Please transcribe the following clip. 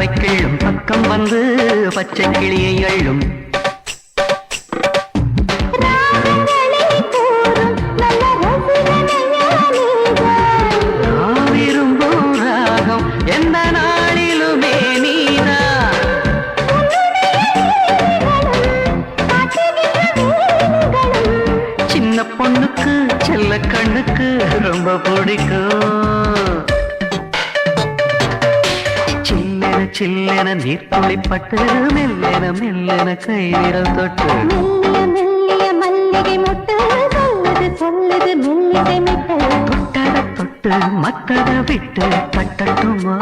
பறவை கிள்ளும் பக்கம் வந்து பச்சை கிளியை அள்ளும் விரும்பும் ராகம் எந்த நாளிலுமே நீதான் சின்ன பொண்ணுக்கு செல்ல கண்ணுக்கு ரொம்ப பிடிக்கும் சில்லென சில்லென நீர்த்துளிப்பட்டு மெல்லென மெல்லென கைவிரல் தொட்டு மெல்லிய மல்லிகை முட்டு சொல்லுது சொல்லுது மெல்லிசை மிட்டு தொட்டத தொட்டு மத்தத விட்டு பட்டட்டுமா